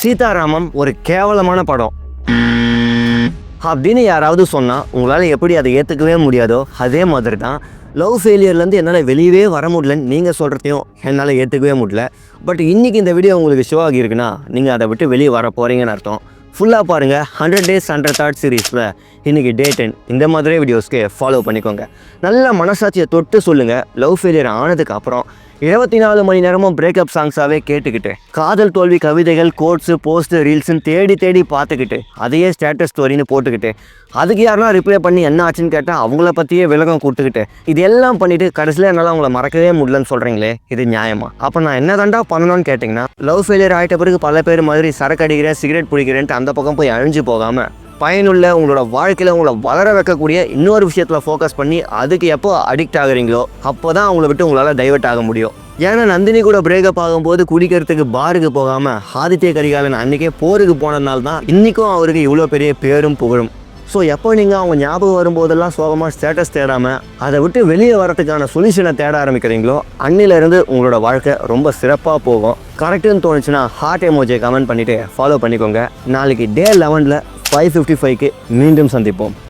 சீதாராமம் ஒரு கேவலமான படம் அப்படின்னு யாராவது சொன்னால் உங்களால் எப்படி அதை ஏற்றுக்கவே முடியாதோ அதே மாதிரி தான் லவ் ஃபெயிலியர்லேருந்து என்னால் வெளியவே வர முடியலன்னு நீங்கள் சொல்கிறதையும் என்னால் ஏற்றுக்கவே முடியல. பட் இன்றைக்கி இந்த வீடியோ உங்களுக்கு ஷோ ஆகியிருக்குன்னா நீங்கள் அதை விட்டு வெளியே வர போகிறீங்கன்னு அர்த்தம். ஃபுல்லாக பாருங்கள். 100 Days 100 Thoughts சீரீஸில் இன்றைக்கி டே 10 இந்த மாதிரி வீடியோஸ்க்கு ஃபாலோ பண்ணிக்கோங்க. நல்ல மனசாட்சியை தொட்டு சொல்லுங்கள். லவ் ஃபெயிலியர் ஆனதுக்கு அப்புறம் 24 மணி நேரமும் பிரேக்கப் சாங்ஸாகவே கேட்டுக்கிட்டு காதல் தோல்வி கவிதைகள் கோட்ஸு போஸ்ட்டு ரீல்ஸுன்னு தேடி பார்த்துக்கிட்டு அதையே ஸ்டேட்டஸ் ஸ்டோரின்னு போட்டுக்கிட்டு அதுக்கு யாருனா ரிப்ளை பண்ணி என்ன ஆச்சுன்னு கேட்டால் அவங்கள பற்றியே விலகம் கொடுத்துக்கிட்டு இது எல்லாம் பண்ணிவிட்டு கடைசியில் என்னால் அவங்கள மறக்கவே முடியலன்னு சொல்கிறீங்களே, இது நியாயமா? அப்போ நான் என்ன தாண்டா பண்ணணும்னு கேட்டிங்கன்னா, லவ் ஃபெயிலியர் ஆகிட்ட பிறகு பல பேர் மாதிரி சரக்கு அடிக்கிறேன் சிகரெட் பிடிக்கிறேன்ட்டு அந்த பக்கம் போய் அழிஞ்சு போகாமல் பயனுள்ள உங்களோட வாழ்க்கையில் உங்களை வளர வைக்கக்கூடிய இன்னொரு விஷயத்தில் ஃபோக்கஸ் பண்ணி அதுக்கு எப்போ அடிக்ட் ஆகுறீங்களோ அப்போ தான் அவங்கள விட்டு உங்களால் டைவர்ட் ஆக முடியும். ஏன்னா நந்தினி கூட பிரேக்கப் ஆகும்போது குடிக்கிறதுக்கு பாருக்கு போகாமல் ஆதித்ய கரிகாலன் அன்றைக்கே போருக்கு போனதுனால தான் இன்றைக்கும் அவருக்கு இவ்வளோ பெரிய பேரும் புகழும். ஸோ எப்போ நீங்கள் அவங்க ஞாபகம் வரும்போதெல்லாம் சோகமாக ஸ்டேட்டஸ் தேடாமல் அதை விட்டு வெளியே வரதுக்கான சொல்யூஷனை தேட ஆரம்பிக்கிறீங்களோ அன்னிலேருந்து உங்களோட வாழ்க்கை ரொம்ப சிறப்பாக போகும். கரெக்டுன்னு தோணுச்சுன்னா ஹார்ட் எமோஜியை கமெண்ட் பண்ணிவிட்டு ஃபாலோ பண்ணிக்கோங்க. நாளைக்கு டே 11 5:55க்கு மீண்டும் சந்திப்போம்.